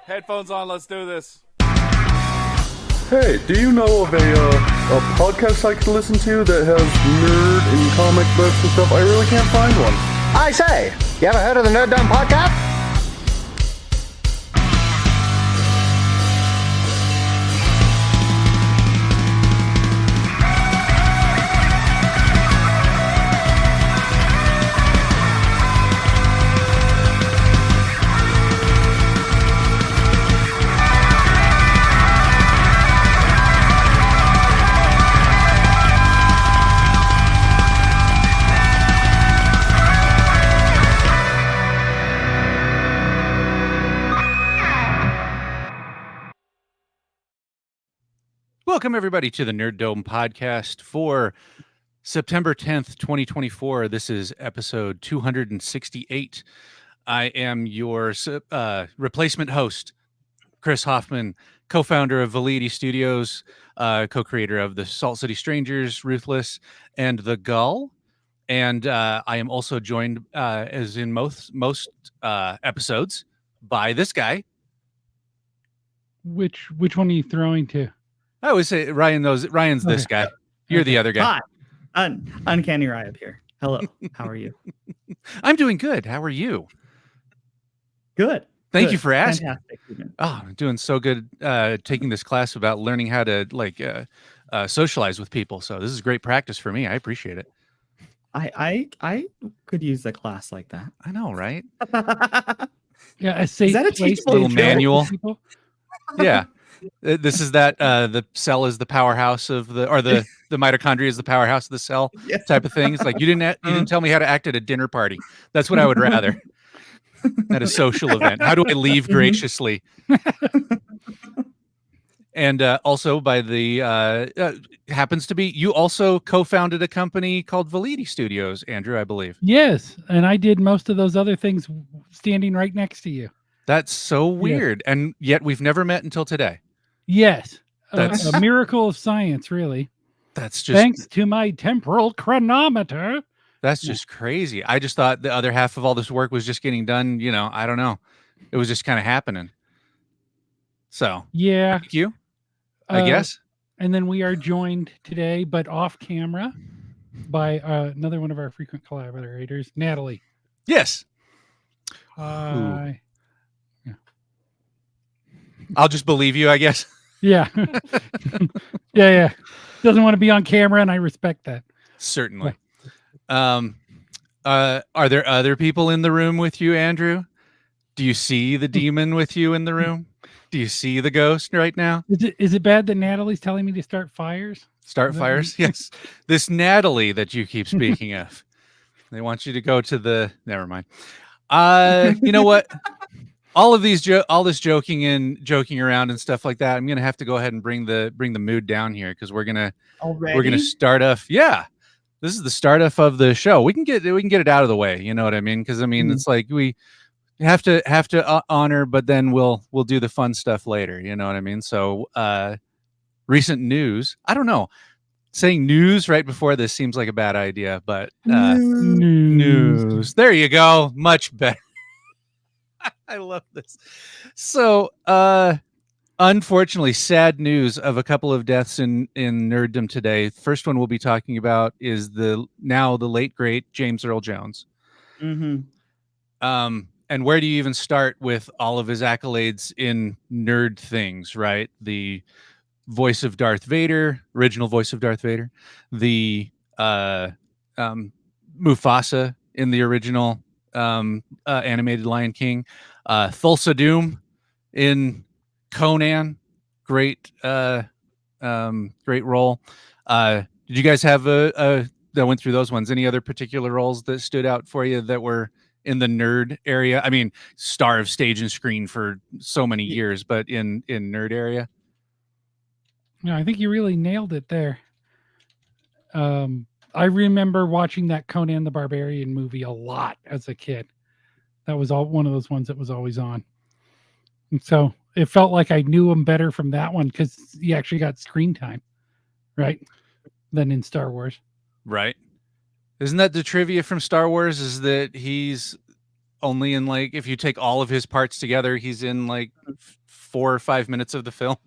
Headphones on, let's do this. Hey, do you know of a podcast I could listen to that has nerd and comic books and stuff? I really can't find one. I say, you ever heard of the Nerd Dumb Podcast? Welcome, everybody, to the Nerd Dome podcast for September 10th, 2024. This is episode 268. I am your replacement host, Chris Hoffman, co-founder of Validity Studios, co-creator of the Salt City Strangers, Ruthless, and The Gull. And I am also joined, as in most episodes, by this guy. Which one are you throwing to? I always say Ryan's this guy. You're the other guy. Hi, Uncanny Riot here. Hello, how are you? I'm doing good. How are you? Good. Thank you for asking. Fantastic. Oh, I'm doing so good taking this class about learning how to socialize with people. So this is great practice for me. I appreciate it. I could use a class like that. I know, right? Yeah, a safe Is that a place teachable to little interact with manual? people? Yeah. This is that the cell is the powerhouse of the mitochondria is the powerhouse of the cell type of thing. It's like you didn't tell me how to act at a dinner party. That's what I would rather at a social event. How do I leave graciously? And also by the happens to be you also co-founded a company called Validity Studios, Andrew, I believe. Yes, and I did most of those other things standing right next to you. That's so weird, and yet we've never met until today. Yes, That's- a miracle of science, really. That's just Thanks to my temporal chronometer. That's just crazy. I just thought the other half of all this work was just getting done. You know, I don't know. It was just kind of happening. So Yeah, thank you, I guess. And then we are joined today, but off camera, by another one of our frequent collaborators, Natalie. Yes. Hi. I'll just believe you, I guess. Yeah. yeah. Doesn't want to be on camera, and I respect that. Certainly. Are there other people in the room with you, Andrew? Do you see the demon with you in the room? Do you see the ghost right now? Is it bad that Natalie's telling me to start fires? Start fires? Yes. This Natalie that you keep speaking of. They want you to go to the. Never mind. You know what? All of these all this joking around and stuff like that. I'm gonna have to go ahead and bring the mood down here because we're gonna start off. Yeah, this is the start off of the show. We can get it out of the way. You know what I mean? Because I mean it's like we have to honor, but then we'll do the fun stuff later. You know what I mean? So recent news. I don't know. Saying news right before this seems like a bad idea, but news. There you go. Much better. I love this. So, unfortunately, sad news of a couple of deaths in nerddom today. First one we'll be talking about is the late great James Earl Jones. Mm-hmm. And where do you even start with all of his accolades in nerd things? Right, the voice of Darth Vader, original voice of Darth Vader, the Mufasa in the original animated Lion King, Thulsa Doom in Conan, great role. Did you guys have that went through those ones? Any other particular roles that stood out for you that were in the nerd area? I mean, star of stage and screen for so many years, but in nerd area. No, I think you really nailed it there. I remember watching that Conan the Barbarian movie a lot as a kid. That was one of those ones that was always on. And so it felt like I knew him better from that one because he actually got screen time, right? Than in Star Wars. Right. Isn't that the trivia from Star Wars is that he's only in like, if you take all of his parts together, he's in like 4 or 5 minutes of the film,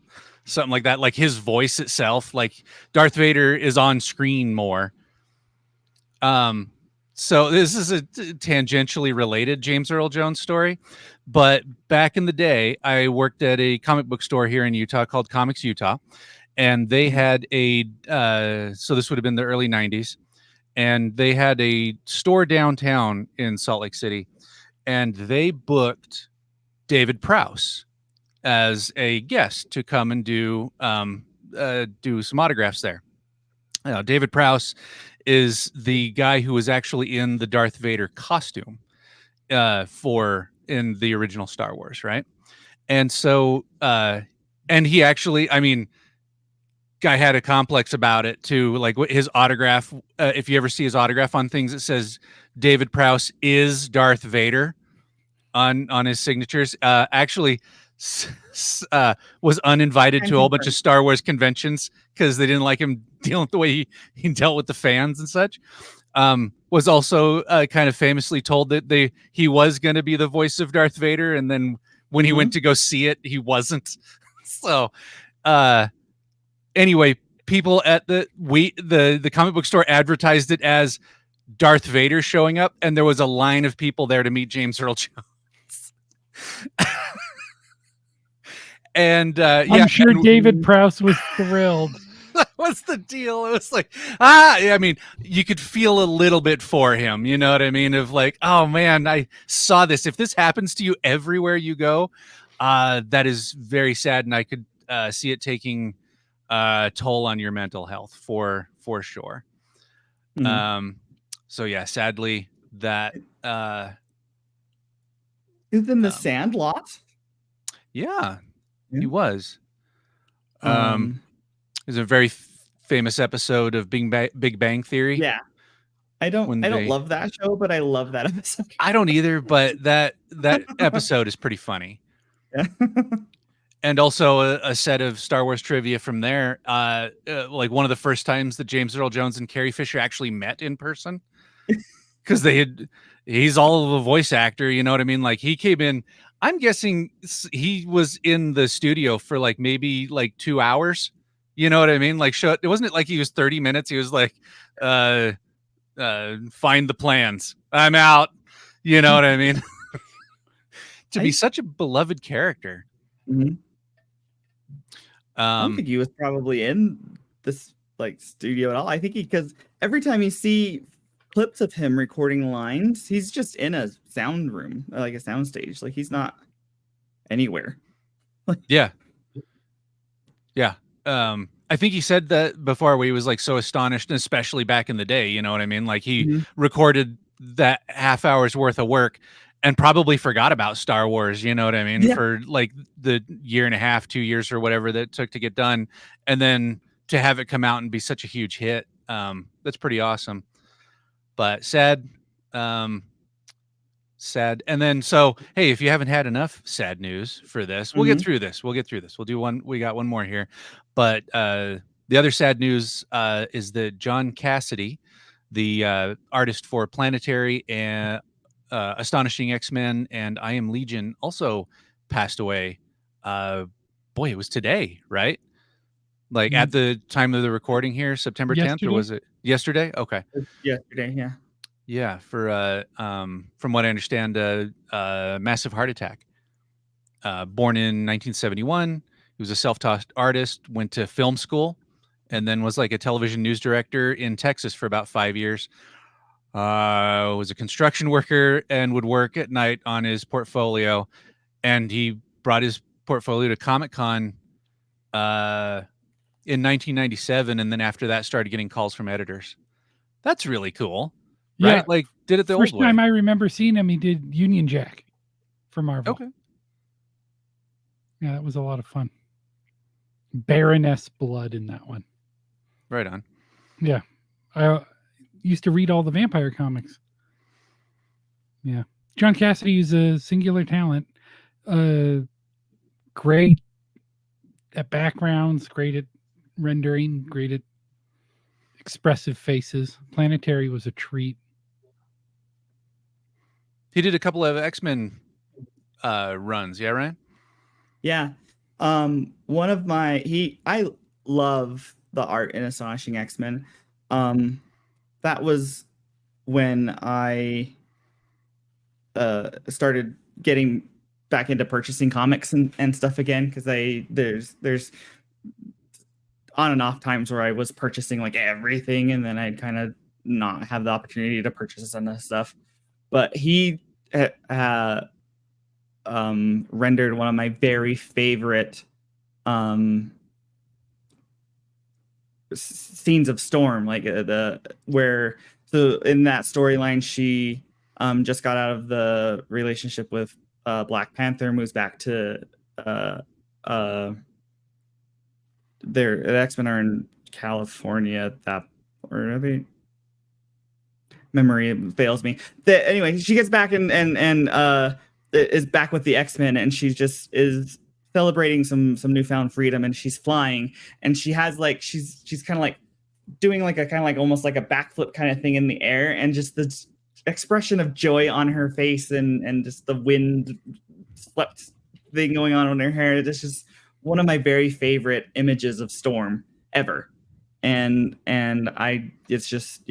something like that. Like his voice itself, like Darth Vader is on screen more. So this is a tangentially related James Earl Jones story, but back in the day, I worked at a comic book store here in Utah called Comics Utah, and they had a so this would have been the early 90s, and they had a store downtown in Salt Lake City, and they booked David Prowse as a guest to come and do some autographs there. David Prowse is the guy who was actually in the Darth Vader costume in the original Star Wars, right? And so, and he actually, I mean, guy had a complex about it too. Like his autograph, if you ever see his autograph on things, it says David Prowse is Darth Vader on his signatures. Actually, was uninvited to a whole bunch of Star Wars conventions because they didn't like him dealing with the way he dealt with the fans and such. Was also kind of famously told that he was going to be the voice of Darth Vader, and then when he went to go see it, he wasn't. So anyway, people at the comic book store advertised it as Darth Vader showing up, and there was a line of people there to meet James Earl Jones. And I'm sure David Prowse was thrilled. What's the deal? It was like, I mean, you could feel a little bit for him, you know what I mean? Of like, oh man, I saw this. If this happens to you everywhere you go, that is very sad, and I could see it taking a toll on your mental health for sure. Mm-hmm. So yeah, sadly that Is in the Sandlot? Yeah, Yeah. he was. There's a very famous episode of Big Bang Theory. Yeah. I don't love that show, but I love that episode. I don't either, but that episode is pretty funny. Yeah. And also a set of Star Wars trivia from there. Like one of the first times that James Earl Jones and Carrie Fisher actually met in person, because he's all of a voice actor, you know what I mean? Like he came in, I'm guessing he was in the studio for like maybe like 2 hours. You know what I mean? Like, it wasn't like he was 30 minutes. He was like, find the plans. I'm out. You know what I mean? To be such a beloved character. Mm-hmm. I don't think he was probably in this like studio at all. I think because every time you see clips of him recording lines, he's just in a sound room, like a sound stage. Like he's not anywhere. Yeah. I think he said that before, where he was like so astonished, and especially back in the day, you know what I mean? Like he recorded that half hour's worth of work and probably forgot about Star Wars, you know what I mean? Yeah. For like the 1.5 2 years or whatever that it took to get done. And then to have it come out and be such a huge hit. That's pretty awesome, but sad. Sad. And then, so, hey, if you haven't had enough sad news for this, we'll get through this. We'll do one. We got one more here. But the other sad news is that John Cassidy, the artist for Planetary and Astonishing X-Men and I Am Legion, also passed away. Boy, it was today, right? Like at the time of the recording here, September 10th, or was it yesterday? Okay. Yesterday, yeah. Yeah, for from what I understand, a massive heart attack. Born in 1971, he was a self-taught artist, went to film school, and then was like a television news director in Texas for about 5 years. Was a construction worker and would work at night on his portfolio. And he brought his portfolio to Comic-Con in 1997, and then after that started getting calls from editors. That's really cool. Right? Yeah, like did it the first old way. time I remember seeing him, he did Union Jack for Marvel. Okay. Yeah, that was a lot of fun. Baroness blood in that one. Right on. Yeah. I used to read all the vampire comics. Yeah. John Cassidy is a singular talent. Great at backgrounds, great at rendering, great at expressive faces. Planetary was a treat. He did a couple of X-Men runs. Yeah, Ryan? Yeah. One of I love the art in Astonishing X-Men. That was when I started getting back into purchasing comics and stuff again, because there's on and off times where I was purchasing like everything, and then I'd kind of not have the opportunity to purchase some of the stuff. But he rendered one of my very favorite scenes of Storm, like so in that storyline, she just got out of the relationship with Black Panther, moves back to the X-Men are in California or are they? Memory fails me. Anyway, she gets back and is back with the X-Men, and she just is celebrating some newfound freedom, and she's flying, and she has like she's kind of like doing like a kind of like almost like a backflip kind of thing in the air, and just the expression of joy on her face, and just the wind swept thing going on in her hair. It's just one of my very favorite images of Storm ever, and it's just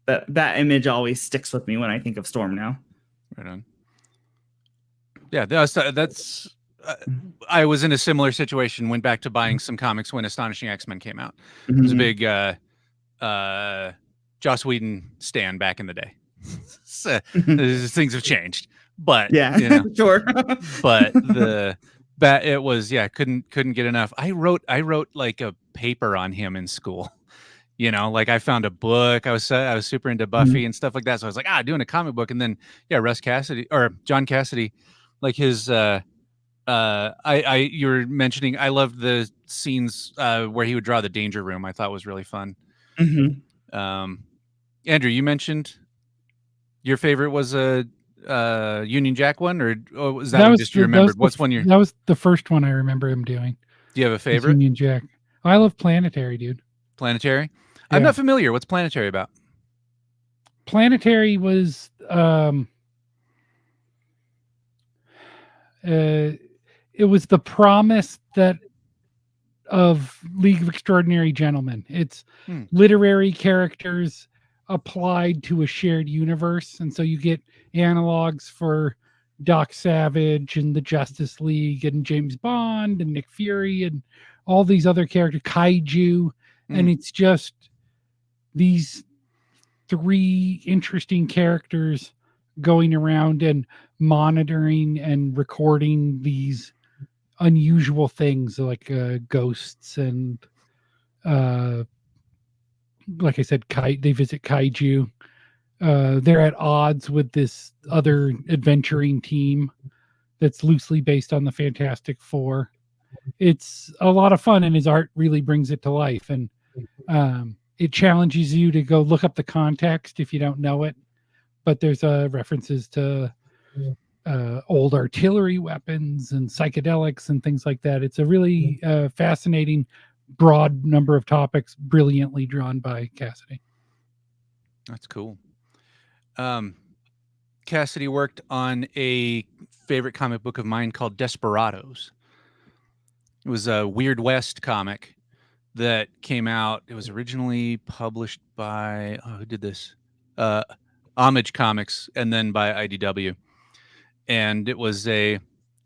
that image always sticks with me when I think of Storm now. Right on. Yeah, that's I was in a similar situation. Went back to buying some comics when Astonishing X-Men came out. It was a big Joss Whedon stan back in the day. So, things have changed, but yeah, sure. But it was couldn't get enough. I wrote like a paper on him in school. Like I found a book. I was super into Buffy and stuff like that. So I was like, doing a comic book, and then John Cassidy, like his you were mentioning, I loved the scenes where he would draw the Danger Room. I thought was really fun. Andrew, you mentioned your favorite was a Union Jack one, or was that just you remembered? What's one that was the first one I remember him doing. Do you have a favorite? Union Jack. I love Planetary, dude. Planetary? Yeah. I'm not familiar. What's Planetary about? Planetary was it was the promise of League of Extraordinary Gentlemen. It's literary characters applied to a shared universe, and so you get analogs for Doc Savage and the Justice League and James Bond and Nick Fury and all these other characters, Kaiju, and it's just these three interesting characters going around and monitoring and recording these unusual things like ghosts and like I said, they visit Kaiju. They're at odds with this other adventuring team that's loosely based on the Fantastic Four. It's a lot of fun, and his art really brings it to life. And it challenges you to go look up the context if you don't know it. But there's references to old artillery weapons and psychedelics and things like that. It's a really fascinating, broad number of topics, brilliantly drawn by Cassidy. That's cool. Cassidy worked on a favorite comic book of mine called Desperados. It was a Weird West comic that came out. It was originally published by who did this? Homage Comics, and then by IDW. And it was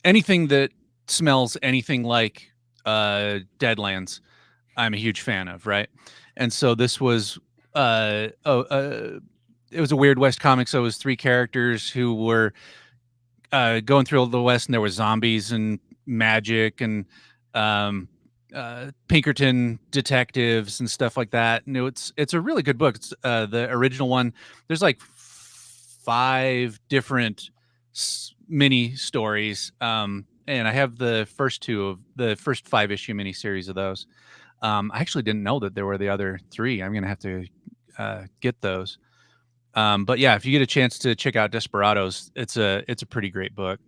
anything that smells anything like Deadlands, I'm a huge fan of, right? And so this was it was a Weird West comic. So it was three characters who were going through the West, and there were zombies and magic and Pinkerton detectives and stuff like that. And it's a really good book. It's the original one. There's like 5 different mini stories. And I have the first 2 of the first 5-issue miniseries of those. I actually didn't know that there were the other 3. I'm going to have to get those. But yeah, if you get a chance to check out Desperados, it's a pretty great book.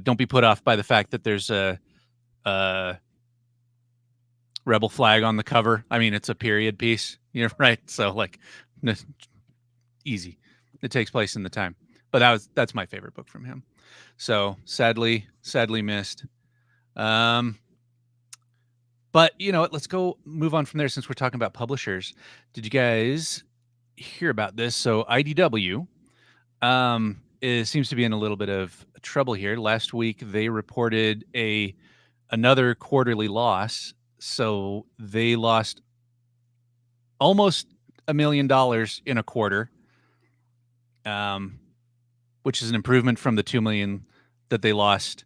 Don't be put off by the fact that there's a rebel flag on the cover. I mean, it's a period piece, right? So like easy. It takes place in the time. but that's my favorite book from him. So sadly missed. But you know what? Let's go move on from there since we're talking about publishers. Did you guys hear about this? So IDW seems to be in a little bit of trouble here. Last week they reported another quarterly loss. So they lost almost $1 million in a quarter, which is an improvement from the $2 million that they lost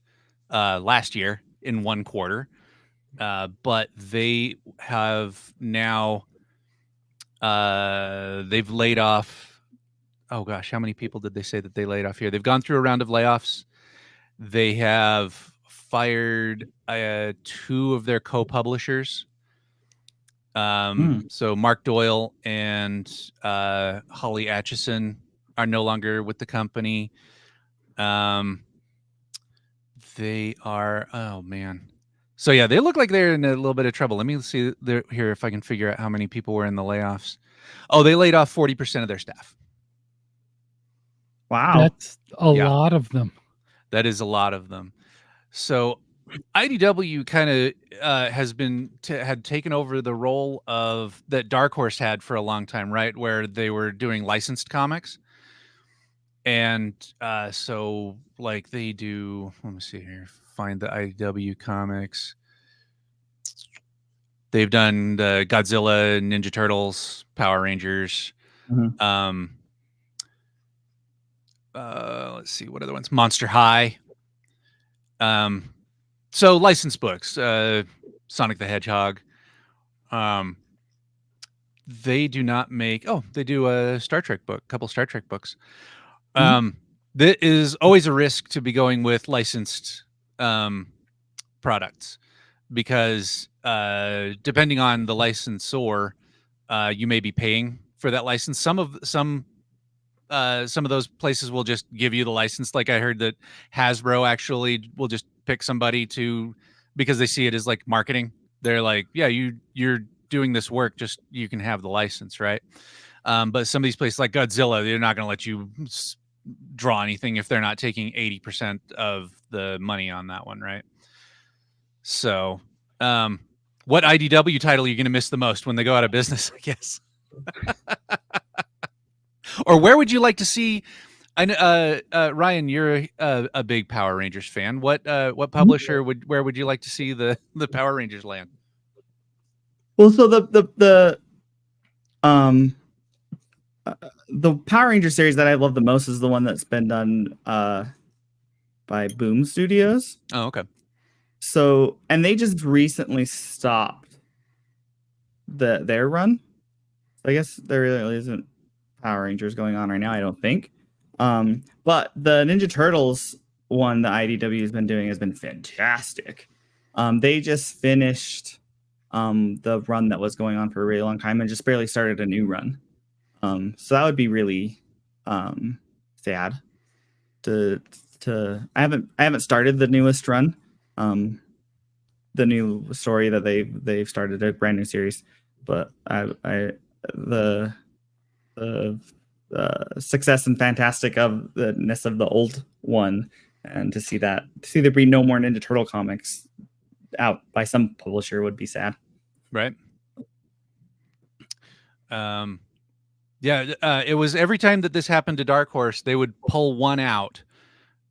last year in one quarter. But they have now they've laid off. Oh gosh, how many people did they say that they laid off here? They've gone through a round of layoffs. They have fired 2 of their co-publishers. So Mark Doyle and Holly Atchison are no longer with the company. They are, oh man. So yeah, they look like they're in a little bit of trouble. Let me see here if I can figure out how many people were in the layoffs. Oh, they laid off 40% of their staff. Wow. That's a lot of them. That is a lot of them. So IDW kind of had taken over the role of that Dark Horse had for a long time, right? Where they were doing licensed comics. And so like they do, let me see here, find the IDW comics. They've done the Godzilla, Ninja Turtles, Power Rangers. Mm-hmm. Let's see, what are the ones? Monster High. So licensed books, Sonic the Hedgehog. They do not make. Oh, they do a Star Trek book, a couple Star Trek books. That is always a risk to be going with licensed products because depending on the licensor, you may be paying for that license. Some of those places will just give you the license. Like I heard that Hasbro actually will just pick somebody because they see it as like marketing. They're like, yeah, you're doing this work, just you can have the license, right? But some of these places like Godzilla, they're not going to let you draw anything if they're not taking 80% of the money on that one, right? So, what IDW title are you going to miss the most when they go out of business, I guess? Or where would you like to see? Ryan, you're a big Power Rangers fan. What publisher where would you like to see the Power Rangers land? Well, so the Power Ranger series that I love the most is the one that's been done by Boom Studios. Oh, okay. So, and they just recently stopped their run. I guess there really isn't Power Rangers going on right now, I don't think. But the Ninja Turtles one that IDW has been doing has been fantastic. They just finished the run that was going on for a really long time and just barely started a new run. So that would be really sad to I haven't started the newest run. The new story that they've started a brand new series, but the success and fantastic of the ness of the old one, and to see there be no more Ninja Turtle comics out by some publisher would be sad. Right. It was every time that this happened to Dark Horse, they would pull one out,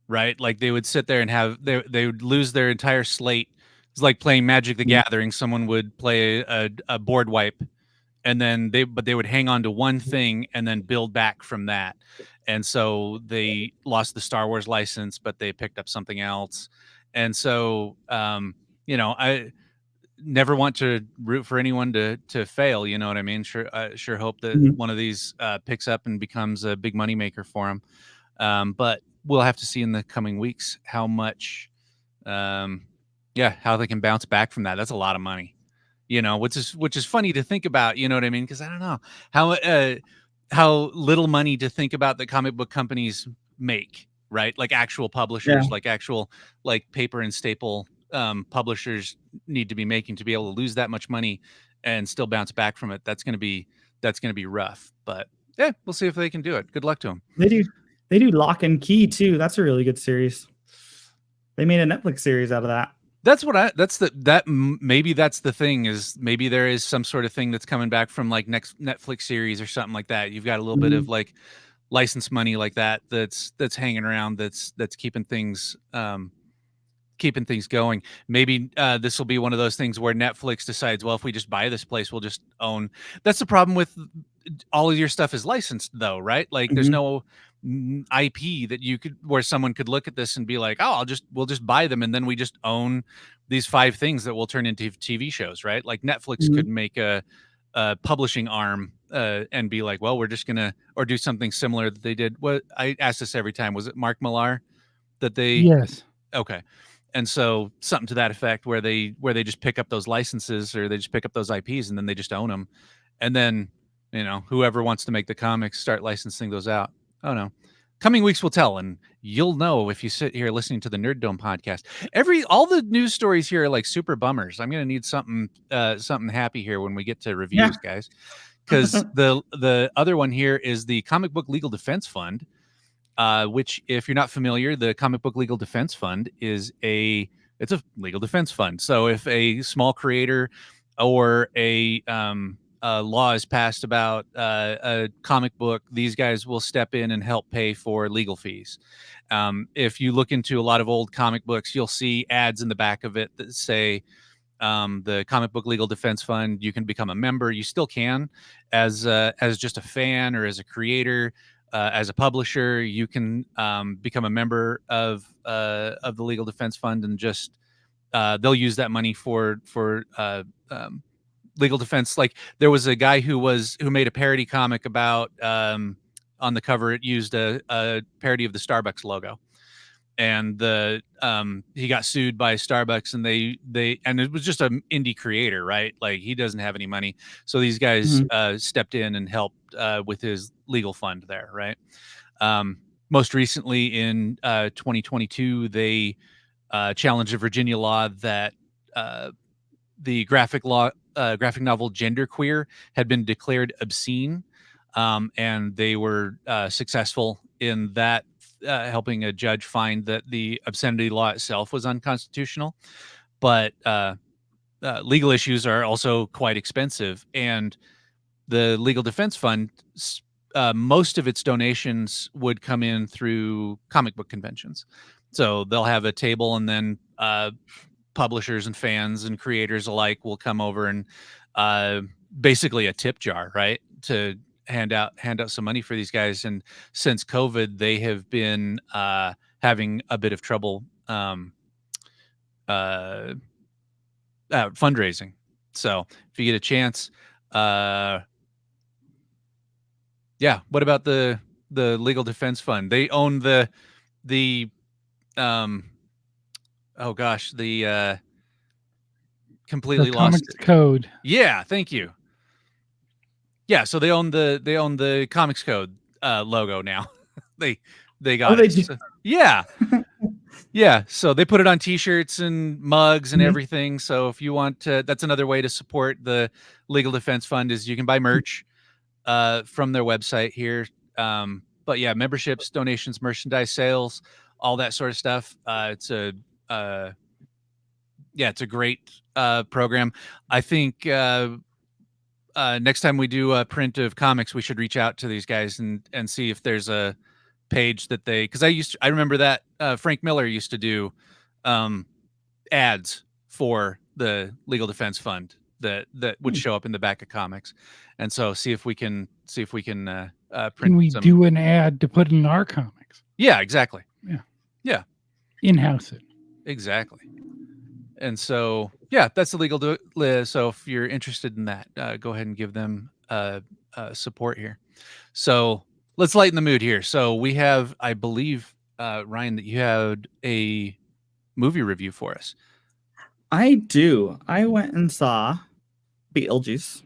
right? Like they would sit there and they would lose their entire slate. It's like playing Magic the Gathering. Someone would play a board wipe, and then they would hang on to one thing and then build back from that. And so they lost the Star Wars license, but they picked up something else. And so, I never want to root for anyone to fail. You know what I mean? Sure hope that one of these picks up and becomes a big moneymaker for them. But we'll have to see in the coming weeks how much, how they can bounce back from that. That's a lot of money, which is funny to think about. You know what I mean? Because I don't know how little money to think about that comic book companies make, right? Like actual publishers, like actual like paper and staple publishers need to be making to be able to lose that much money and still bounce back from it. That's going to be rough, but yeah, we'll see if they can do it. Good luck to them. They do. They do Lock and Key too. That's a really good series. They made a Netflix series out of that. Maybe that's the thing, is maybe there is some sort of thing that's coming back from like next Netflix series or something like that. You've got a little bit of like license money like that's hanging around, that's keeping things going. Maybe this will be one of those things where Netflix decides, well, if we just buy this place, we'll just own. That's the problem with all of your stuff is licensed though, right? Like there's no IP that where someone could look at this and be like, oh, we'll just buy them, and then we just own these 5 things that will turn into TV shows, right? Like Netflix could make a publishing arm and be like, well, we're just gonna, or do something similar that they did. What I ask this every time, was it Mark Millar that they? Yes. Okay. And so something to that effect, where they just pick up those licenses, or they just pick up those IPs and then they just own them. And then, whoever wants to make the comics start licensing those out. Oh no. Coming weeks will tell, and you'll know if you sit here listening to the Nerd Dome podcast. All the news stories here are like super bummers. I'm going to need something happy here when we get to reviews, guys. Because the other one here is the Comic Book Legal Defense Fund, which, if you're not familiar, the Comic Book Legal Defense Fund it's a legal defense fund. So if a small creator or a law is passed about a comic book, these guys will step in and help pay for legal fees. If you look into a lot of old comic books, you'll see ads in the back of it that say the Comic Book Legal Defense Fund. You can become a member. You still can, as just a fan or as a creator. As a publisher, you can become a member of the Legal Defense Fund, and just they'll use that money for legal defense. Like there was a guy who made a parody comic about on the cover it used a parody of the Starbucks logo, and he got sued by Starbucks, and and it was just an indie creator, right? Like he doesn't have any money, so these guys stepped in and helped with his legal fund there, right? Most recently in 2022, they challenged a Virginia law that the graphic novel Genderqueer had been declared obscene, and they were successful in that, helping a judge find that the obscenity law itself was unconstitutional. But legal issues are also quite expensive, and the Legal Defense Fund, most of its donations would come in through comic book conventions. So they'll have a table, and then publishers and fans and creators alike will come over and basically a tip jar, right, to hand out some money for these guys. And since COVID, they have been having a bit of trouble fundraising. So if you get a chance, what about the Legal Defense Fund? They own the completely the lost Comics it. Code. Yeah, thank you. Yeah, so they own the Comics Code logo now. they got it. So, yeah. Yeah, so they put it on T-shirts and mugs and everything. So if you want to, that's another way to support the Legal Defense Fund, is you can buy merch from their website here. But yeah, memberships, donations, merchandise sales, all that sort of stuff. It's a great program. I think next time we do a print of comics, we should reach out to these guys and see if there's a page that because I remember that Frank Miller used to do ads for the Legal Defense Fund that would show up in the back of comics, and so see if we can print. Can we do an ad to put in our comics? Yeah, exactly. Yeah. In-house it. Exactly. And so, yeah, that's the legal. So if you're interested in that, go ahead and give them support here. So let's lighten the mood here. So we have, I believe, Ryan, that you had a movie review for us. I do. I went and saw Beetlejuice.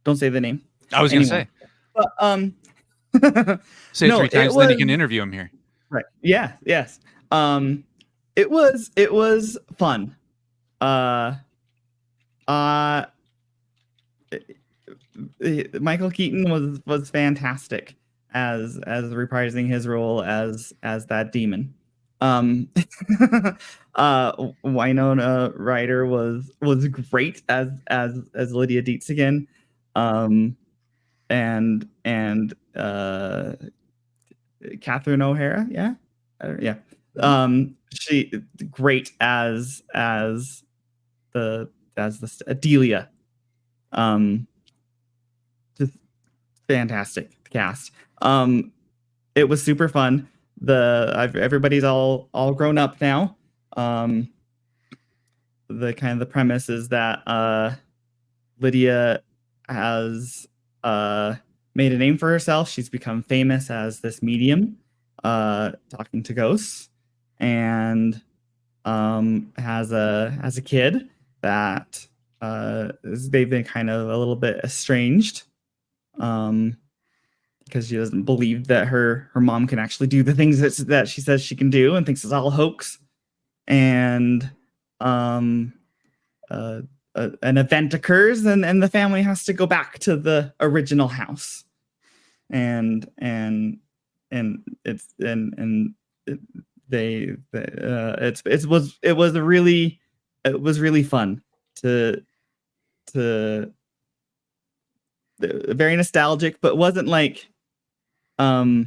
Don't say the name. I was going to say. But, say it 3 times, then you can interview him here. Right. Yeah. Yes. It was fun. Michael Keaton was fantastic. reprising his role as that demon. Winona Ryder was great as Lydia Dietz again. And Catherine O'Hara, yeah. She great as the Delia. Just fantastic cast. It was super fun. Everybody's all grown up now. The premise is that Lydia has made a name for herself. She's become famous as this medium, talking to ghosts, and has a kid that they've been kind of a little bit estranged, because she doesn't believe that her mom can actually do the things that she says she can do, and thinks it's all a hoax. And an event occurs, and the family has to go back to the original house, it was really fun to very nostalgic, but wasn't like how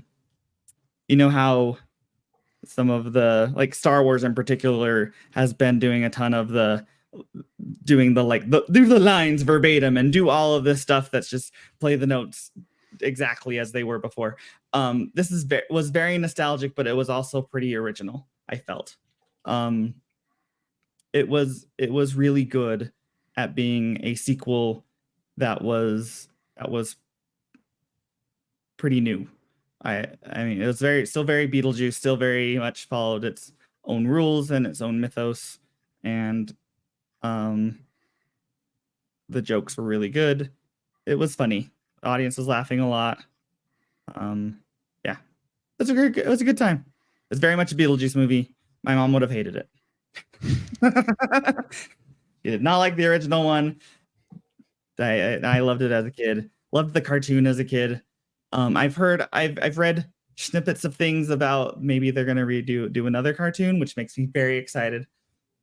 some of the, like, Star Wars in particular has been doing a ton of do the lines verbatim and do all of this stuff that's just play the notes exactly as they were before. This was very nostalgic, but it was also pretty original, I felt. It was really good at being a sequel that was pretty new. I mean, it was still very Beetlejuice, still very much followed its own rules and its own mythos, and the jokes were really good. It was funny. The audience was laughing a lot. Yeah, it was a good time. It's very much a Beetlejuice movie. My mom would have hated it. She did not like the original one. I loved it as a kid. Loved the cartoon as a kid. I've read snippets of things about maybe they're gonna do another cartoon, which makes me very excited.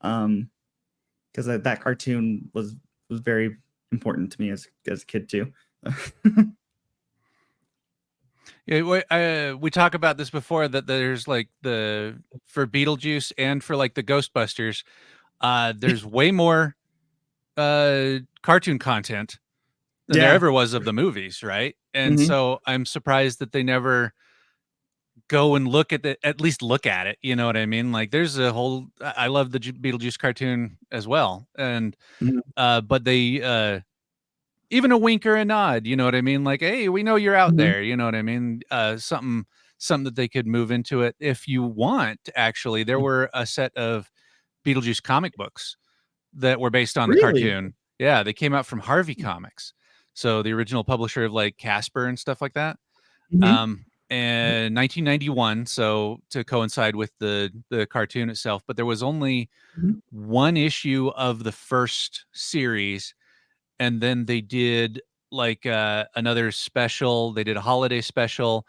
Because that cartoon was very important to me as a kid too. Yeah, we talk about this before, that there's like for Beetlejuice and for like the Ghostbusters, there's way more cartoon content than there ever was of the movies, right? And so I'm surprised that they never go and at least look at it. You know what I mean? Like, there's I love the Beetlejuice cartoon as well, and but they even a wink or a nod, you know what I mean? Like, hey, we know you're out there, you know what I mean? Something that they could move into it if you want. Actually, there were a set of Beetlejuice comic books that were based on the cartoon. Yeah, they came out from Harvey Comics, so the original publisher of like Casper and stuff like that. And 1991, so to coincide with the cartoon itself. But there was only one issue of the first series, and then they did like another special. They did a holiday special,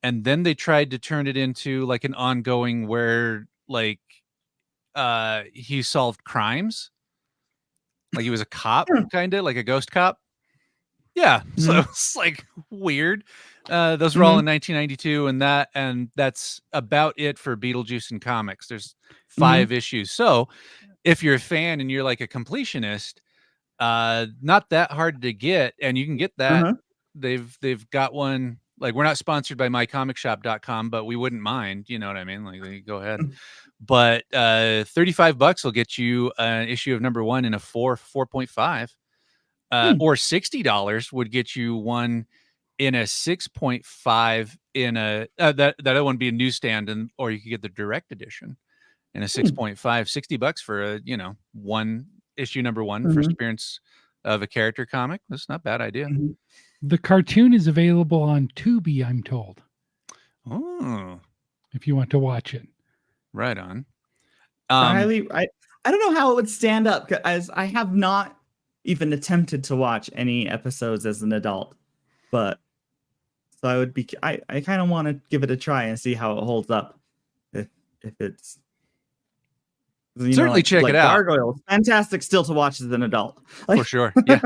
and then they tried to turn it into like an ongoing where like he solved crimes, like he was a cop, kind of like a ghost cop. Yeah, so it's like weird. Those were all in 1992, and that's about it for Beetlejuice and comics. There's 5 issues. So if you're a fan and you're like a completionist, not that hard to get, and you can get that. They've got one. Like, we're not sponsored by mycomicshop.com, but we wouldn't mind, you know what I mean? Like, go ahead. But $35 will get you an issue of number 1 in a 4.5. Or $60 would get you one in a 6.5 in a that would be a newsstand, or you could get the direct edition in a 6.5. $60 for a one issue number 1, first appearance of a character comic. That's not a bad idea. The cartoon is available on Tubi, I'm told. Oh, if you want to watch it. Right on. I don't know how it would stand up, as I have not even attempted to watch any episodes as an adult, but So I kind of want to give it a try and see how it holds up. If it's Certainly check it out. Gargoyles, fantastic still to watch as an adult. For sure. Yeah.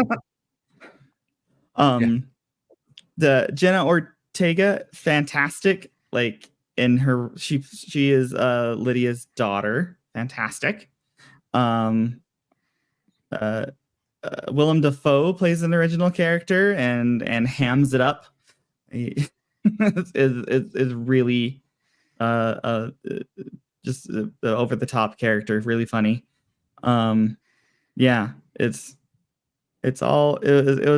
The Jenna Ortega, fantastic. Like in her, she is Lydia's daughter. Fantastic. Willem Dafoe plays an original character and hams it up. He is really just the over the top character, really funny. Yeah, it was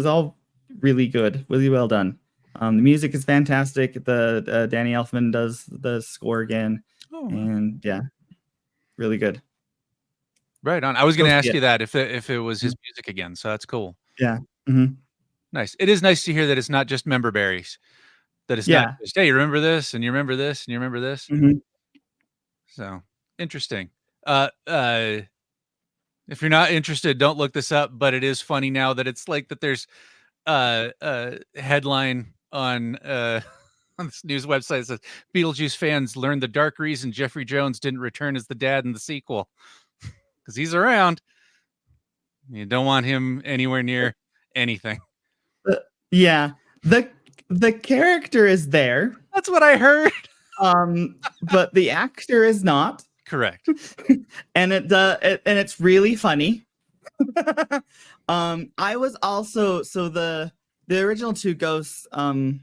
all really good, really well done. The music is fantastic. The Danny Elfman does the score again, and yeah, really good. Right on. I was going to ask you that if it was his music again, so that's cool. Yeah. Nice. It is nice to hear that it's not just member berries. That it's not just, hey, you remember this, and you remember this, and you remember this. So interesting. If you're not interested, don't look this up. But it is funny now that it's like that. There's a headline on this news website that says Beetlejuice fans learned the dark reason Jeffrey Jones didn't return as the dad in the sequel because he's around. You don't want him anywhere near anything. Yeah, the character is there. That's what I heard. But the actor is not. Correct. And it's really funny. I was also the original two ghosts. What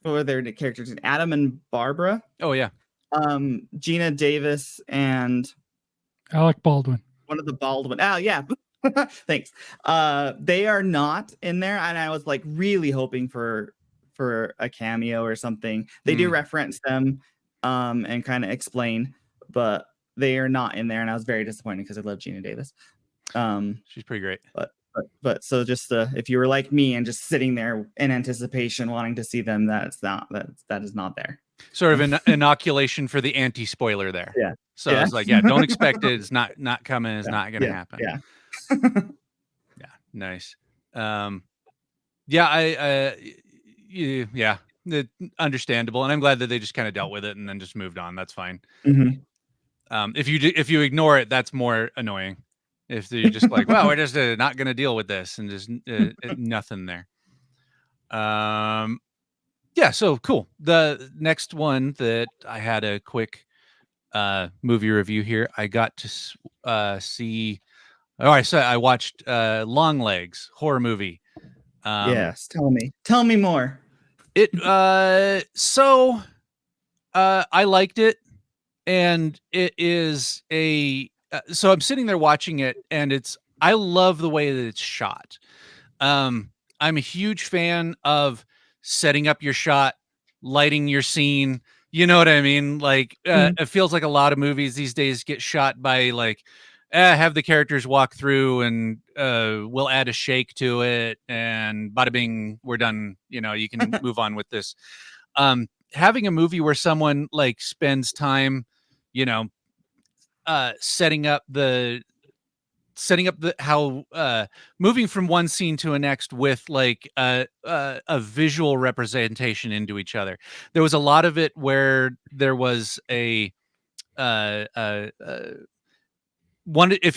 were their characters? Adam and Barbara. Oh yeah. Gina Davis and Alec Baldwin. One of the Baldwin. Oh yeah. Thanks. They are not in there, and I was like really hoping for a cameo or something. They do reference them and kind of explain, but they are not in there, and I was very disappointed because I love Gina Davis. She's pretty great. But so just if you were like me and just sitting there in anticipation wanting to see them, that is not there. Sort of an inoculation for the anti-spoiler there. Yeah. So it's like, don't expect it. It's not coming. It's not going to happen. Yeah. Yeah. Nice. Understandable. And I'm glad that they just kind of dealt with it and then just moved on. That's fine. If you ignore it, that's more annoying. If you're just like, well, we're just not going to deal with this and just nothing there. So cool. The next one that I had a quick movie review here, I got to see. I watched Long Legs, horror movie. Yes, tell me more. I liked it, and it is so I'm sitting there watching it, and I love the way that it's shot. I'm a huge fan of setting up your shot, lighting your scene. You know what I mean? Like, it feels like a lot of movies these days get shot by like, have the characters walk through and we'll add a shake to it and bada bing, we're done. You know, you can move on with this. Having a movie where someone like spends time, you know, setting up how moving from one scene to a next with like a visual representation into each other. There was a lot of it where there was if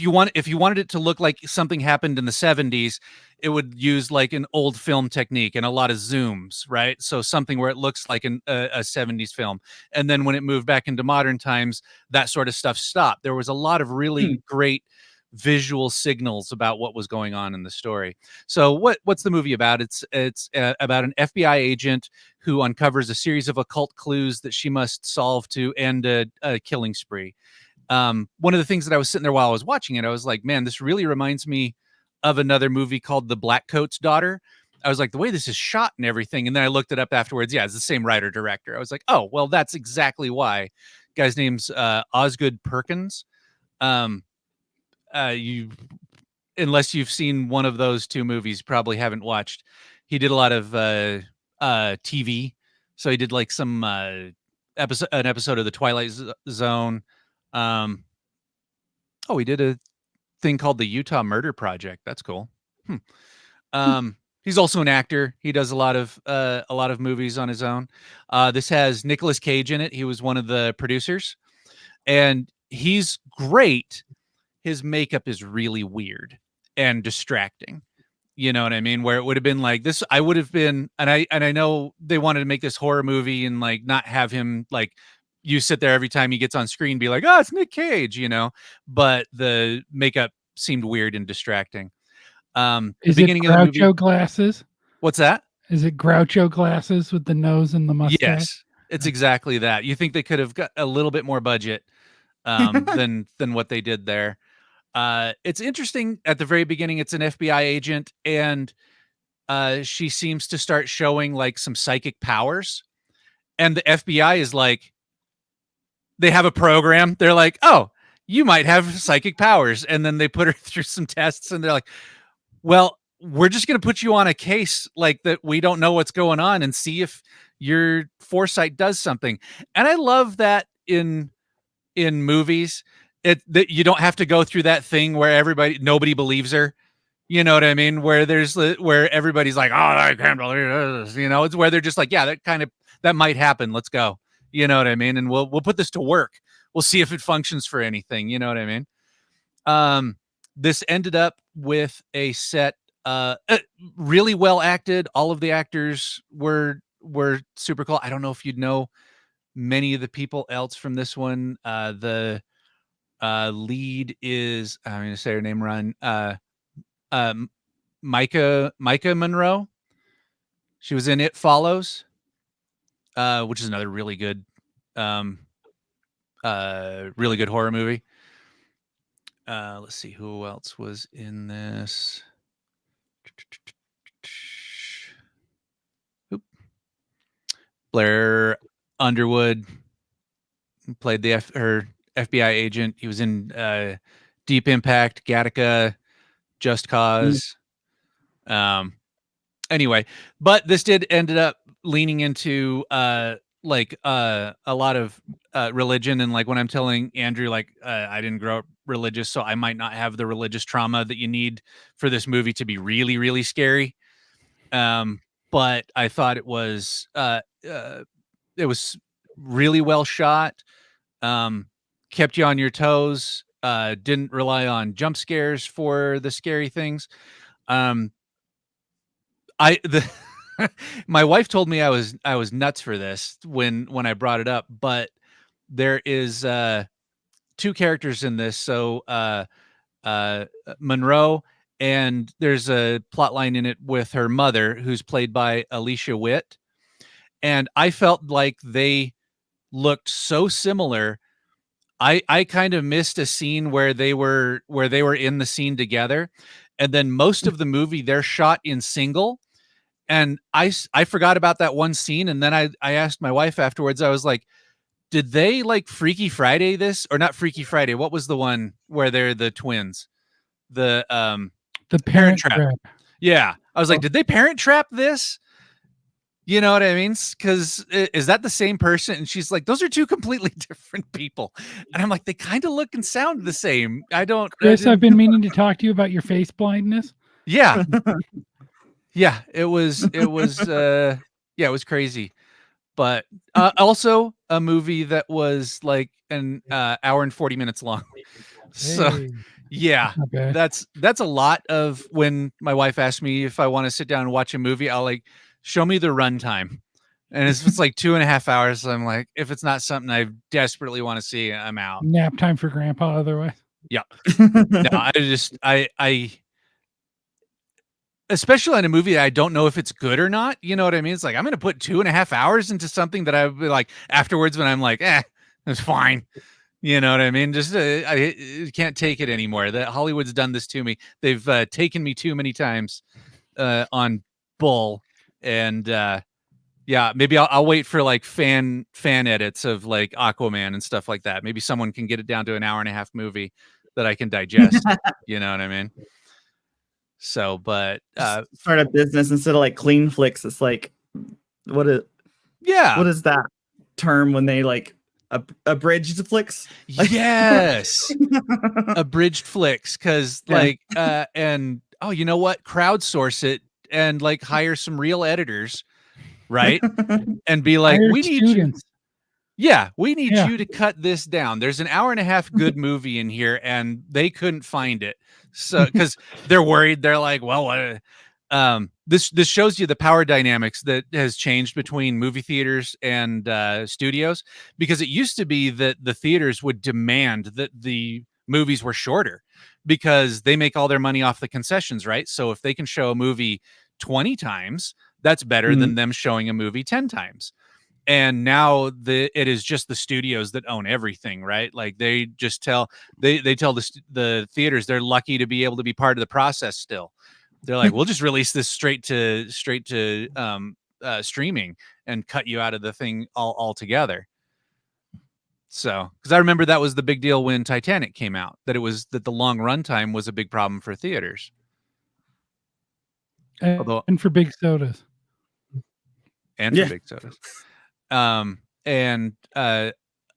you wanted it to look like something happened in the 70s, it would use like an old film technique and a lot of zooms, right? So something where it looks like a 70s film. And then when it moved back into modern times, that sort of stuff stopped. There was a lot of really great visual signals about what was going on in the story. So what's the movie about? It's about an FBI agent who uncovers a series of occult clues that she must solve to end a killing spree. One of the things that I was sitting there while I was watching it, I was like, man, this really reminds me of another movie called The Blackcoat's Daughter. I was like, the way this is shot and everything. And then I looked it up afterwards. Yeah, it's the same writer director. I was like, oh, well, that's exactly why. Guy's name's Osgood Perkins. Unless you've seen one of those two movies, probably haven't watched. He did a lot of TV. So he did like some an episode of The Twilight Zone. He did a thing called the Utah Murder Project. That's cool. He's also an actor. He does a lot of movies on his own. This has Nicolas Cage in it. He was one of the producers, and he's great. His makeup is really weird and distracting. You know what I mean? Where it would have been like this, I would have been, and I know they wanted to make this horror movie and like not have him like you sit there every time he gets on screen, be like, oh, it's Nick Cage, you know. But the makeup seemed weird and distracting. Is the it beginning of the movie, Groucho glasses? what's that? Is it Groucho glasses with the nose and the mustache? Yes, it's exactly that. You think they could have got a little bit more budget than what they did there. It's interesting. At the very beginning, it's an FBI agent, and she seems to start showing like some psychic powers, and the FBI is like, they have a program. They're like, oh, you might have psychic powers, and then they put her through some tests, and they're like, well, we're just going to put you on a case like that. We don't know what's going on and see if your foresight does something. And I love that in movies, that you don't have to go through that thing where nobody believes her. You know what I mean? Where where everybody's like, oh, I can't believe this. You know, it's where they're just like, yeah, that might happen. Let's go. You know what I mean? And we'll put this to work. We'll see if it functions for anything. You know what I mean? This ended up with a set, really well acted. All of the actors were super cool. I don't know if you'd know many of the people else from this one. The lead is, I'm going to say her name wrong. Micah Monroe. She was in It Follows, which is another really good horror movie. Let's see who else was in this. Oop. Blair Underwood played her FBI agent. He was in Deep Impact, Gattaca, Just Cause. Anyway, but this ended up leaning into a lot of religion, and like when I'm telling Andrew, like I didn't grow up religious, so I might not have the religious trauma that you need for this movie to be really, really scary. But I thought it was really well shot. Kept you on your toes. Didn't rely on jump scares for the scary things. My wife told me I was nuts for this when I brought it up, but there is two characters in this. So Monroe, and there's a plot line in it with her mother, who's played by Alicia Witt. And I felt like they looked so similar. I kind of missed a scene where they were in the scene together. And then most of the movie, they're shot in single. And I forgot about that one scene. And then I asked my wife afterwards, I was like, did they like Freaky Friday this, or not Freaky Friday? What was the one where they're the twins? The Parent Trap. Yeah. I was like, did they Parent Trap this? You know what I mean? Because is that the same person? And she's like, those are two completely different people. And I'm like, they kind of look and sound the same. Chris, I've been meaning to talk to you about your face blindness. Yeah. Yeah, it was crazy. But also a movie that was like an hour and 40 minutes long. So Hey, yeah, okay. that's a lot of when my wife asked me if I want to sit down and watch a movie, I'll like, show me the runtime. And if it's like 2.5 hours, I'm like, if it's not something I desperately want to see, I'm out. Nap time for grandpa otherwise. Yeah. No, I especially in a movie I don't know if it's good or not. You know what I mean? It's like, I'm going to put 2.5 hours into something that I would be like afterwards when I'm like, it's fine. You know what I mean? Just I can't take it anymore. That Hollywood's done this to me. They've taken me too many times on Bull. And yeah, maybe I'll wait for like fan edits of like Aquaman and stuff like that. Maybe someone can get it down to an hour and a half movie that I can digest. You know what I mean? So, but start a business instead of like Clean Flicks. It's like, what is that term when they like abridged flicks? Yes, abridged flicks. Because like, and you know what? Crowdsource it and like hire some real editors, right? And be like, Hired we need you. students. Yeah, we need Yeah. you to cut this down. There's an hour and a half good movie in here, and they couldn't find it. So because they're worried, they're like, well, this shows you the power dynamics that has changed between movie theaters and studios. Because it used to be that the theaters would demand that the movies were shorter because they make all their money off the concessions, right? So if they can show a movie 20 times, that's better than them showing a movie 10 times. And now it is just the studios that own everything, right? Like they just tell the theaters they're lucky to be able to be part of the process still. They're like, we'll just release this straight to streaming and cut you out of the thing altogether. So, because I remember that was the big deal when Titanic came out, that the long runtime was a big problem for theaters. And for big sodas. And for big sodas. And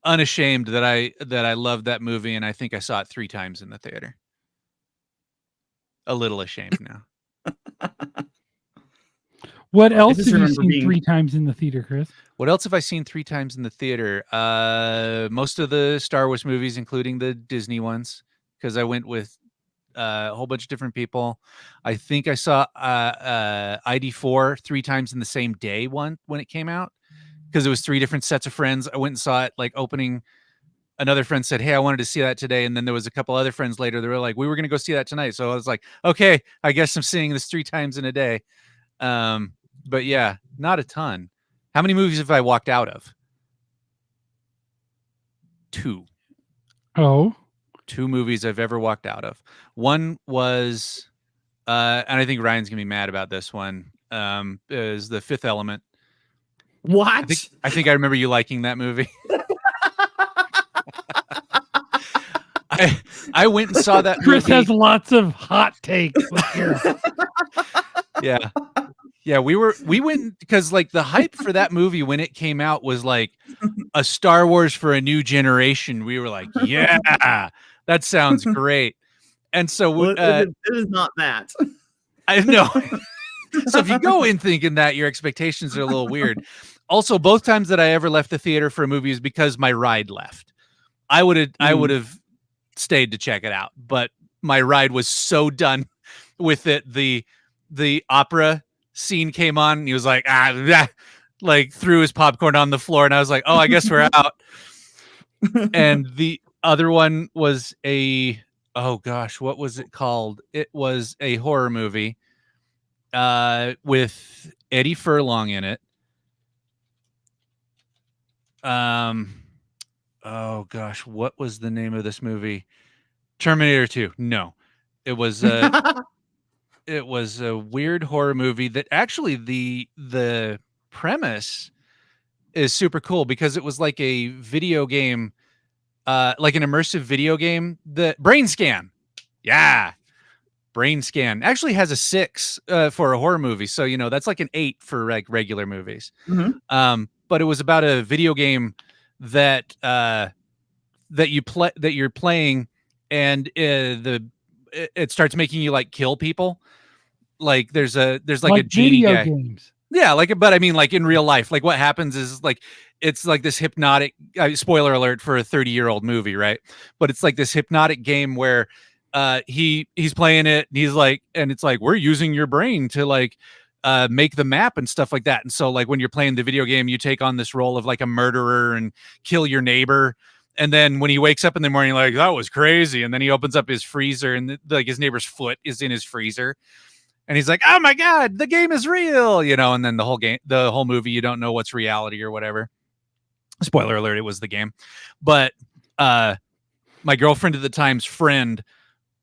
unashamed that I loved that movie, and I think I saw it 3 times in the theater. A little ashamed now. What else have you seen 3 times in the theater, Chris? What else have I seen 3 times in the theater? Most of the Star Wars movies, including the Disney ones, because I went with a whole bunch of different people. I think I saw ID4 3 times in the same day when it came out, because it was 3 different sets of friends. I went and saw it like opening. Another friend said, hey, I wanted to see that today. And then there was a couple other friends later that were like, we were going to go see that tonight. So I was like, okay, I guess I'm seeing this 3 times in a day. But yeah, not a ton. How many movies have I walked out of? 2. Oh. 2 movies I've ever walked out of. One was, and I think Ryan's gonna be mad about this one, is The Fifth Element. What? I think I remember you liking that movie. I went and saw that Chris movie. has lots of hot takes. Yeah. Yeah, we went because like the hype for that movie when it came out was like a Star Wars for a new generation. We were like, yeah, that sounds great. And so it is not that. I know. So if you go in thinking that, your expectations are a little weird. Also, both times that I ever left the theater for a movie is because my ride left. I would have stayed to check it out, but my ride was so done with it. The opera scene came on and he was like, like threw his popcorn on the floor, and I was like, oh, I guess we're out. And the other one was oh gosh, what was it called? It was a horror movie with Eddie Furlong in it. Oh gosh, what was the name of this movie? Terminator 2. No, it was it was a weird horror movie that actually the premise is super cool, because it was like a video game, like an immersive video game. The Brain Scan. Yeah. Brain Scan actually has a 6 for a horror movie. So, that's like an 8 for like regular movies. Mm-hmm. But it was about a video game that you're playing, and it starts making you like kill people. Like there's like a genie video guy. Games. Yeah, but I mean, like in real life, like what happens is like it's like this hypnotic. Spoiler alert for a 30-year-old movie, right? But it's like this hypnotic game where he's playing it. And he's like, and it's like, we're using your brain to like make the map and stuff like that. And so like when you're playing the video game, you take on this role of like a murderer and kill your neighbor. And then when he wakes up in the morning, like, that was crazy. And then he opens up his freezer, and like his neighbor's foot is in his freezer. And he's like, oh my God, the game is real, and then the whole movie, you don't know what's reality or whatever. Spoiler alert, it was the game. But my girlfriend at the time's friend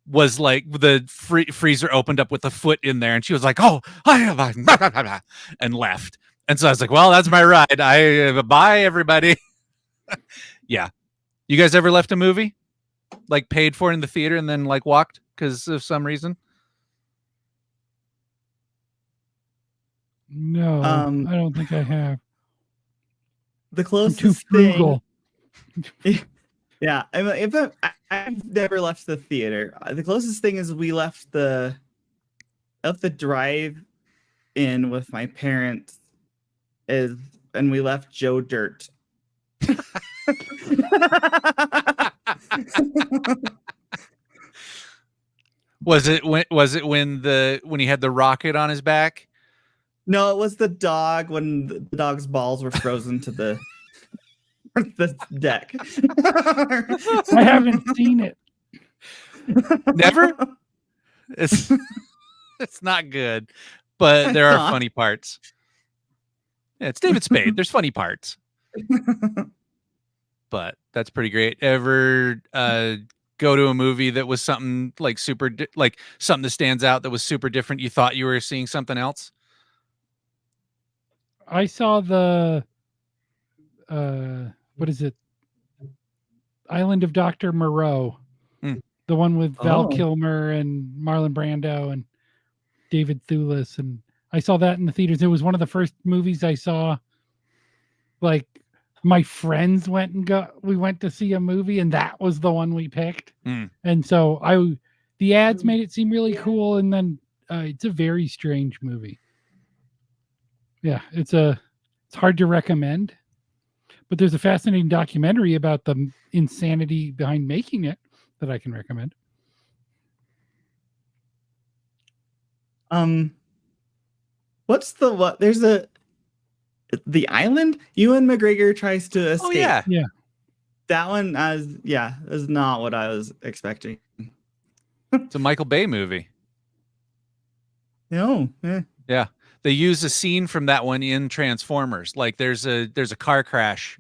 was like, the freezer opened up with the foot in there, and she was like, oh, and left. And so I was like, well, that's my ride. Bye, everybody. Yeah. You guys ever left a movie? Like paid for in the theater and then like walked because of some reason? No, I don't think I have. The closest I'm too frugal. Yeah, I've never left the theater. The closest thing is we left the drive in with my parents and we left Joe Dirt. Was it when he had the rocket on his back? No, it was the dog when the dog's balls were frozen to the deck. I haven't seen it. Never? It's not good, but there are funny parts. Yeah, it's David Spade. There's funny parts. But that's pretty great. Ever go to a movie that was something like like something that stands out that was super different? You thought you were seeing something else? I saw the what is it? Island of Dr. Moreau. The one with Val Kilmer and Marlon Brando and David Thewlis, and I saw that in the theaters. It was one of the first movies I saw. Like my friends we went to see a movie, and that was the one we picked. And so the ads made it seem really cool, and then it's a very strange movie. Yeah, it's hard to recommend, but there's a fascinating documentary about the insanity behind making it that I can recommend. What's there's the island Ewan McGregor tries to escape. Oh yeah. That one is not what I was expecting. It's a Michael Bay movie. No. Yeah. They use a scene from that one in Transformers. Like there's a car crash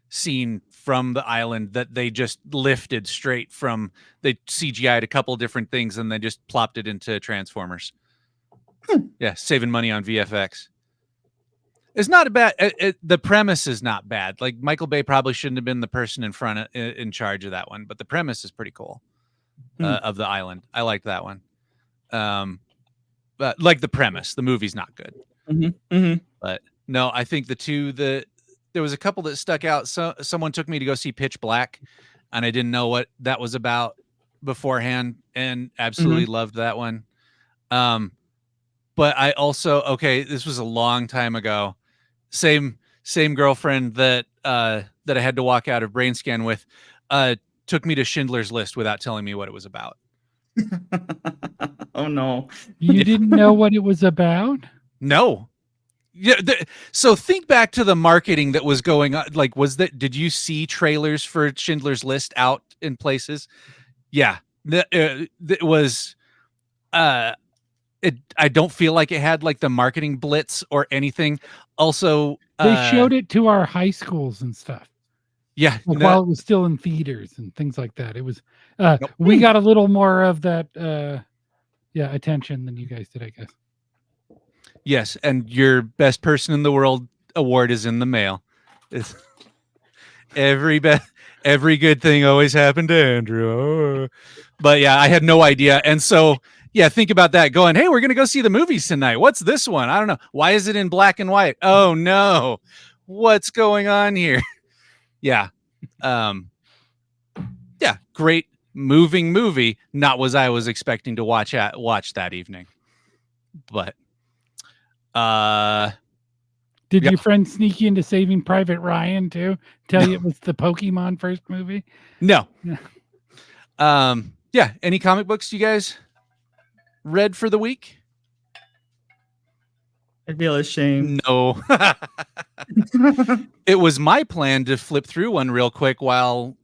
scene from the island that they just lifted straight from. They CGI'd a couple different things and they just plopped it into Transformers. Yeah, saving money on VFX. It's not a bad. The premise is not bad. Like Michael Bay probably shouldn't have been the person in charge of that one, but the premise is pretty cool. Of the island, I liked that one. But like the premise, the movie's not good. But no, I think there was a couple that stuck out. So someone took me to go see Pitch Black, and I didn't know what that was about beforehand, and absolutely loved that one. But I also this was a long time ago. Same girlfriend that I had to walk out of Brain Scan with took me to Schindler's List without telling me what it was about. Oh no. You didn't know what it was about? No. Yeah. So think back to the marketing that was going on. Like, did you see trailers for Schindler's List out in places? Yeah. It was, I don't feel like it had like the marketing blitz or anything. Also, they showed it to our high schools and stuff. Yeah. While it was still in theaters and things like that. It was, we got a little more of that, attention than you guys did, I guess. Yes. And your best person in the world award is in the mail. It's every good thing always happened to Andrew. Oh. But yeah, I had no idea. And so, yeah, think about that going, hey, we're going to go see the movies tonight. What's this one? I don't know. Why is it in black and white? Oh no. What's going on here? Yeah. Yeah, great moving movie. Not what I was expecting to watch that evening. But did your friend sneak you into Saving Private Ryan too? Tell you it was the Pokemon first movie? No. Yeah, any comic books you guys read for the week? I feel ashamed. No. It was my plan to flip through one real quick while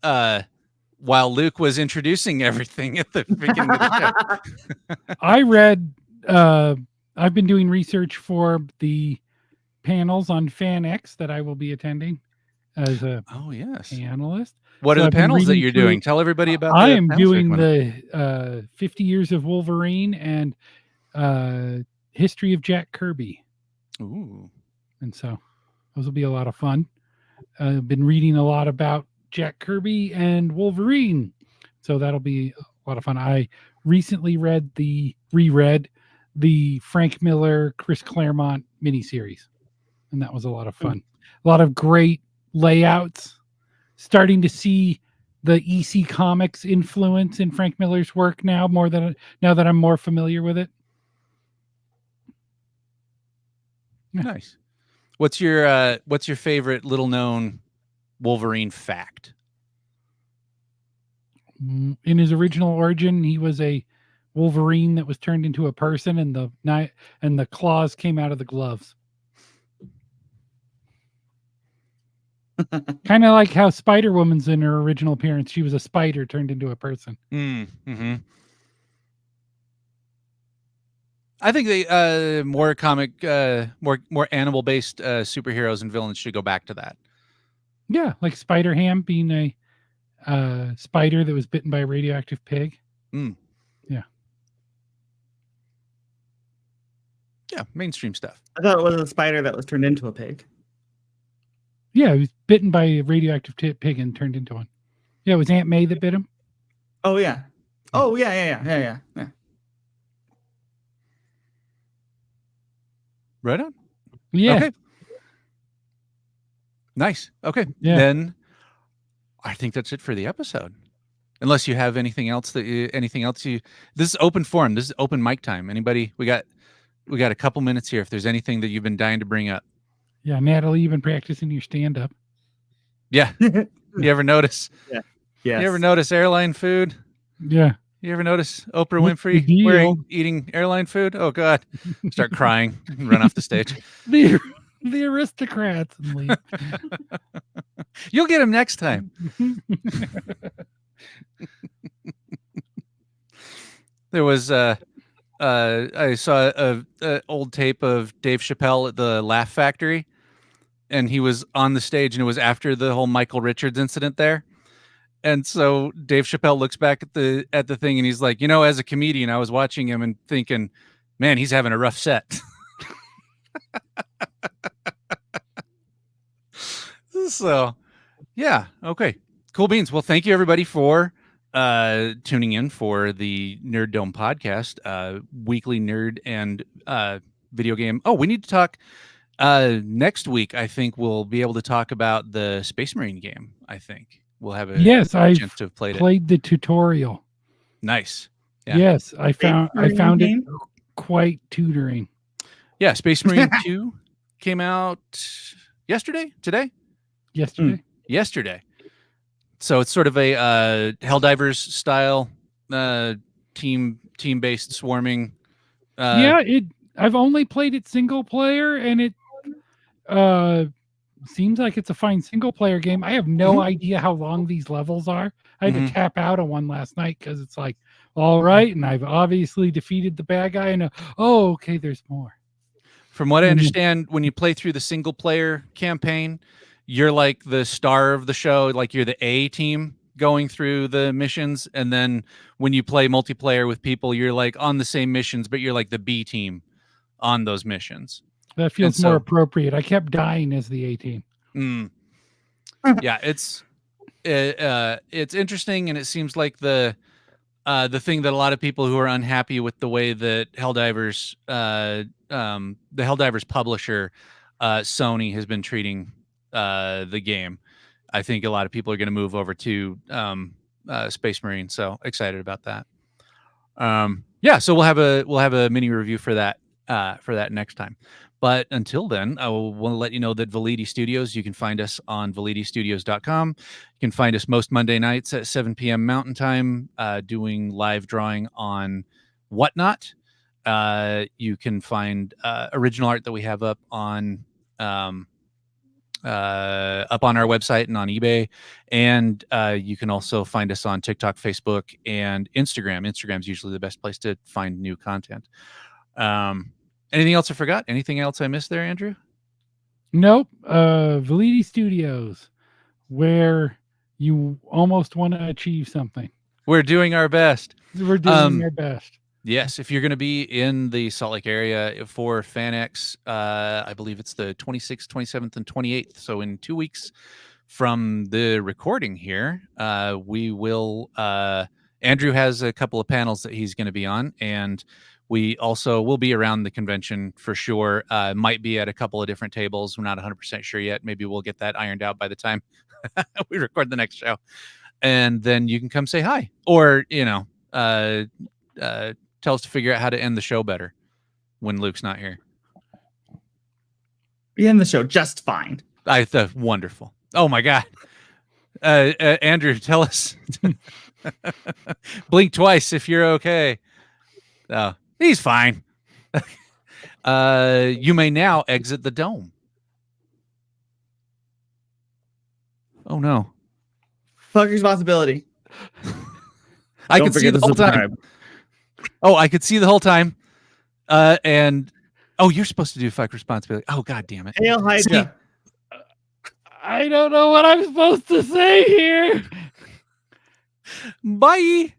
Luke was introducing everything at the beginning of the show. I read I've been doing research for the panels on FanX that I will be attending as a panelist. What are the panels that you're doing? Tell everybody about I am doing the 50 Years of Wolverine and History of Jack Kirby. Ooh. And so those will be a lot of fun. I've been reading a lot about Jack Kirby and Wolverine. So that'll be a lot of fun. I recently reread the Frank Miller, Chris Claremont miniseries. And that was a lot of fun. A lot of great layouts. Starting to see the EC Comics influence in Frank Miller's work now that I'm more familiar with it. Nice. What's your favorite little known Wolverine fact? In his original origin, he was a Wolverine that was turned into a person, and the claws came out of the gloves. Kind of like how Spider-Woman's in her original appearance. She was a spider turned into a person. Mm-hmm. I think they more animal based superheroes and villains should go back to that. Yeah, like Spider-Ham being a spider that was bitten by a radioactive pig. Yeah. Yeah, mainstream stuff. I thought it was a spider that was turned into a pig. Yeah, he was bitten by a radioactive pig and turned into one. Yeah, it was Aunt May that bit him. Oh yeah. Oh yeah. Right on. Yeah. Okay. Nice. Okay. Yeah. Then I think that's it for the episode. Unless you have anything else this is open forum. This is open mic time. Anybody? We got a couple minutes here. If there's anything that you've been dying to bring up. Yeah, Natalie, you've been practicing your stand-up. Yeah. You ever notice? Yeah. Yes. You ever notice airline food? Yeah. You ever notice Oprah What's the Winfrey deal? eating airline food? Oh God. Start crying and run off the stage. The aristocrats and leave. You'll get him next time. There was I saw a old tape of Dave Chappelle at the Laugh Factory, and he was on the stage, and it was after the whole Michael Richards incident there. And so Dave Chappelle looks back at the thing, and he's like, as a comedian, I was watching him and thinking, man, he's having a rough set. So, yeah, okay, cool beans. Well, thank you everybody for tuning in for the Nerd Dome podcast, weekly nerd and video game. Oh, we need to talk next week. I think we'll be able to talk about the Space Marine game. I think we'll have a chance to have played the tutorial. Nice. Yeah. Yes, I found it quite tutoring. Yeah, Space Marine 2 came out yesterday. So it's sort of a Helldivers style team-based swarming. I've only played it single player, and it seems like it's a fine single player game. I have no idea how long these levels are. I had to tap out of one last night because it's like, all right, and I've obviously defeated the bad guy, and okay, there's more. From what I understand, when you play through the single player campaign, you're like the star of the show, like you're the A team going through the missions. And then when you play multiplayer with people, you're like on the same missions, but you're like the B team on those missions. That feels more appropriate. I kept dying as the A team. Yeah, it's interesting, and it seems like the thing that a lot of people who are unhappy with the way that Helldivers, the Helldivers publisher, Sony, has been treating the game. I think a lot of people are going to move over to Space Marine, so excited about that. So we'll have a mini review for that next time. But until then, I will want to let you know that Validity Studios, you can find us on validitystudios.com. You can find us most Monday nights at 7 p.m. Mountain Time, doing live drawing on Whatnot. You can find original art that we have up on our website and on eBay, and you can also find us on TikTok, Facebook, and Instagram. Instagram's usually the best place to find new content. Anything else I forgot? Anything else I missed there, Andrew? Nope. Validity Studios, where you almost want to achieve something. We're doing our best. We're doing our best. Yes, if you're going to be in the Salt Lake area for FanX, I believe it's the 26th, 27th, and 28th. So in 2 weeks from the recording here, we will. Andrew has a couple of panels that he's going to be on, and we also will be around the convention for sure. Might be at a couple of different tables. We're not 100% sure yet. Maybe we'll get that ironed out by the time we record the next show, and then you can come say hi, or tell us to figure out how to end the show better when Luke's not here. Be in the show just fine. I thought wonderful. Oh my god. Andrew, tell us. Blink twice if you're okay. Oh, he's fine. You may now exit the dome. Oh no. Fuck responsibility. I Don't could see forget the to whole time. subscribe. Oh, I could see the whole time. And you're supposed to do fuck responsibility. Oh god damn it. Hail Hydra. I don't know what I'm supposed to say here. Bye.